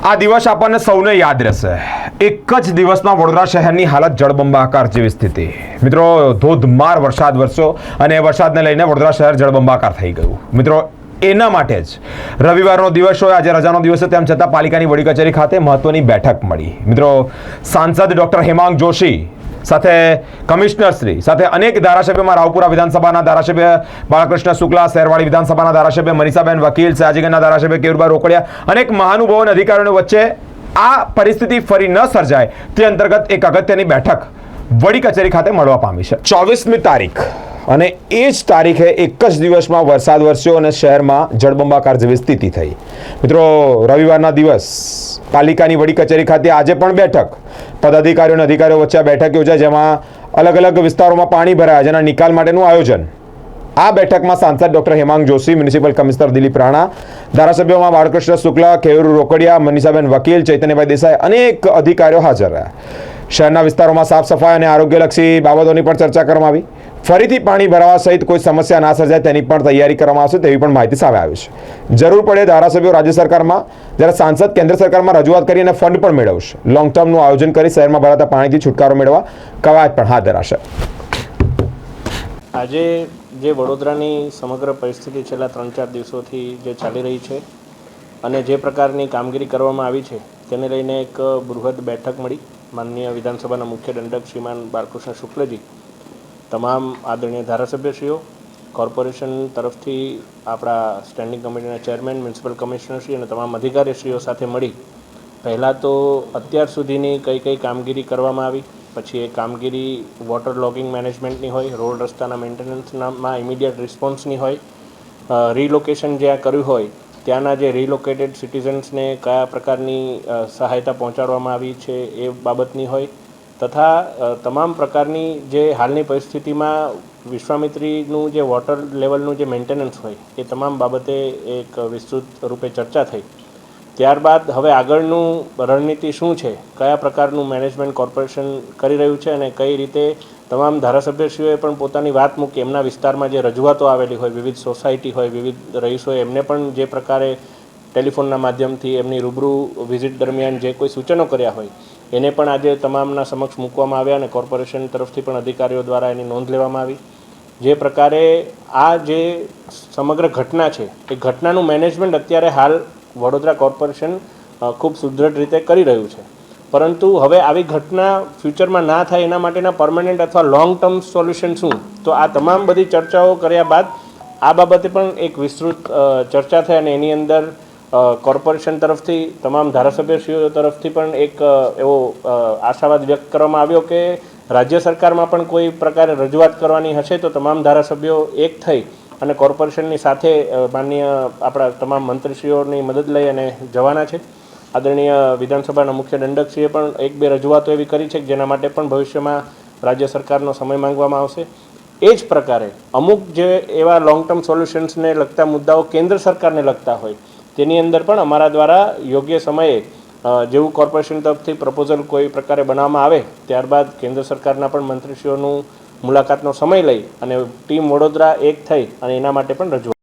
આ દિવસ આપણને સૌને યાદ રહેશે। એક જ દિવસમાં વડોદરા શહેરની હાલત જળબંબાકાર જેવી સ્થિતિ। મિત્રો, ધોધમાર વરસાદ વરસ્યો અને વરસાદને લઈને વડોદરા શહેર જળબંબાકાર થઈ ગયું। મિત્રો, એના માટે જ રવિવારનો દિવસ હોય, આજે રજાનો દિવસ છે, તેમ છતાં પાલિકાની વડી કચેરી ખાતે મહત્વની બેઠક મળી। મિત્રો, સાંસદ ડોક્ટર હેમાંગ જોશી સાથે કમિશનર શ્રી સાથે અનેક ધારાસભ્યોમાં રાવપુરા વિધાનસભાના ધારાસભ્ય બાળકૃષ્ણ શુક્લા, શેરવાડી વિધાનસભાના ધારાસભ્ય મનીષાબેન વકીલ, સયાજીગંજના ધારાસભ્ય કેયુરભાઈ રોકડિયા, અનેક મહાનુભાવો અને અધિકારીઓ વચ્ચે આ પરિસ્થિતિ ફરી ન સર્જાય તે અંતર્ગત એક અગત્યની બેઠક વડી કચેરી ખાતે મળવા પામી છે। 24મી તારીખ અને એ જ તારીખે એક જ દિવસમાં વરસાદ વરસ્યો અને શહેરમાં જળબંબાકાર જેવી સ્થિતિ થઈ। મિત્રો, રવિવારના દિવસ પાલિકાની વડી કચેરી ખાતે આજે પણ બેઠક, પદાધિકારીઓ અને અધિકારીઓ વચ્ચે આ બેઠક યોજાઈ, જેમાં અલગ અલગ વિસ્તારોમાં પાણી ભરાયા, જેના નિકાલ માટેનું આયોજન। આ બેઠકમાં સાંસદ doctor Hemang Joshi, municipal commissioner Dilip Rana, ધારાસભ્યોમાં બાળકૃષ્ણ શુક્લા, કેયુર રોકડિયા, મનીષાબેન વકીલ, ચૈતન્યભાઈ દેસાઈ, અનેક અધિકારીઓ હાજર રહ્યા। શહેરના વિસ્તારોમાં સાફ સફાઈ અને આરોગ્યલક્ષી બાબતોની પણ ચર્ચા કરવામાં આવી। ફરીથી પાણી ભરાવા સહિત કોઈ સમસ્યા ના સર્જાય તેની પણ તૈયારી કરવામાં આવશે તેવી પણ માહિતી સામે આવી છે। જરૂર પડે ધારાસભ્યો રાજ્ય સરકારમાં, જ્યારે સાંસદ કેન્દ્ર સરકારમાં રજૂઆત કરી અને ફંડ પણ મેળવશે। લોંગ ટર્મનું આયોજન કરી શહેરમાં ભરાતા પાણીથી છુટકારો મેળવવા કવાયત પણ હાથ ધરાશે। આજે જે વડોદરાની સમગ્ર પરિસ્થિતિ છેલ્લા 3-4 દિવસોથી જે ચાલી રહી છે અને જે પ્રકારની કામગીરી કરવામાં આવી છે તેને લઈને એક બૃહદ બેઠક મળી। માનનીય વિધાનસભાના મુખ્ય દંડક શ્રીમાન બાળકૃષ્ણ શુક્લજી, તમામ આદરણીય ધારાસભ્યશ્રીઓ, કોર્પોરેશન તરફથી આપણા સ્ટેન્ડિંગ કમિટીના ચેરમેન, મ્યુનિસિપલ કમિશનરશ્રી અને તમામ અધિકારીશ્રીઓ સાથે મળી પહેલાં તો અત્યાર સુધીની કઈ કામગીરી કરવામાં આવી, પછી એ કામગીરી વોટર લોગિંગ મેનેજમેન્ટની હોય, રોડ રસ્તાના મેન્ટેનન્સમાં ઇમિડિયેટ રિસ્પોન્સની હોય, રીલોકેશન જ્યાં કર્યું હોય ત્યાંના જે રીલોકેટેડ સિટીઝન્સને કયા પ્રકારની સહાયતા પહોંચાડવામાં આવી છે એ બાબતની હોય, તથા તમામ પ્રકારની જે હાલની પરિસ્થિતિમાં વિશ્વામિત્રીનું જે વોટર લેવલનું જે મેન્ટેનન્સ હોય એ તમામ બાબતે એક વિસ્તૃત રૂપે ચર્ચા થઈ। ત્યારબાદ હવે આગળનું રણનીતિ શું છે, કયા પ્રકારનું મેનેજમેન્ટ કોર્પોરેશન કરી રહ્યું છે અને કઈ રીતે તમામ ધારાસભ્યશ્રીઓએ પણ પોતાની વાત મૂકી, એમના વિસ્તારમાં જે રજૂઆતો આવેલી હોય, વિવિધ સોસાયટી હોય, વિવિધ રહીશોએ એમને પણ જે પ્રકારે ટેલિફોનના માધ્યમથી એમની રૂબરૂ વિઝિટ દરમિયાન જે કોઈ સૂચનો કર્યા હોય એને પણ આજે તમામના સમક્ષ મૂકવામાં આવ્યા અને કોર્પોરેશન તરફથી પણ અધિકારીઓ દ્વારા એની નોંધ લેવામાં આવી। જે પ્રકારે આ જે સમગ્ર ઘટના છે એ ઘટનાનું મેનેજમેન્ટ અત્યારે હાલ વડોદરા કોર્પોરેશન ખૂબ સુદૃઢ રીતે કરી રહ્યું છે, પરંતુ હવે આવી ઘટના ફ્યુચરમાં ના થાય એના માટેના પરમનન્ટ અથવા લોંગ ટર્મ સોલ્યુશન શું, તો આ તમામ બધી ચર્ચાઓ કર્યા બાદ આ બાબતે પણ એક વિસ્તૃત ચર્ચા થઈ અને એની અંદર કોર્પોરેશન તરફથી તમામ ધારાસભ્યશ્રીઓ તરફથી પણ એક એવો આશાવાદ વ્યક્ત કરવામાં આવ્યો કે રાજ્ય સરકારમાં પણ કોઈ પ્રકારે રજૂઆત કરવાની હશે તો તમામ ધારાસભ્યો એક થઈ અને કોર્પોરેશનની સાથે માનનીય આપણા તમામ મંત્રીશ્રીઓની મદદ લઈ અને જવાના છે। આદરણીય વિધાનસભાના મુખ્ય દંડકશ્રીએ પણ 1-2 રજૂઆતો એવી કરી છે જેના માટે પણ ભવિષ્યમાં રાજ્ય સરકારનો સમય માંગવામાં આવશે। એ જ પ્રકારે અમુક જે એવા લોંગ ટર્મ સોલ્યુશન્સને લગતા મુદ્દાઓ કેન્દ્ર સરકારને લગતા હોય તેની અંદર પણ અમારા દ્વારા યોગ્ય સમયે જેવું કોર્પોરેશન તરફથી પ્રપોઝલ કોઈ પ્રકારે બનાવવામાં આવે ત્યારબાદ કેન્દ્ર સરકારના પણ મંત્રીશ્રીઓનું મુલાકાતનો સમય લઈ અને ટીમ વડોદરા એક થઈ અને એના માટે પણ રજૂઆત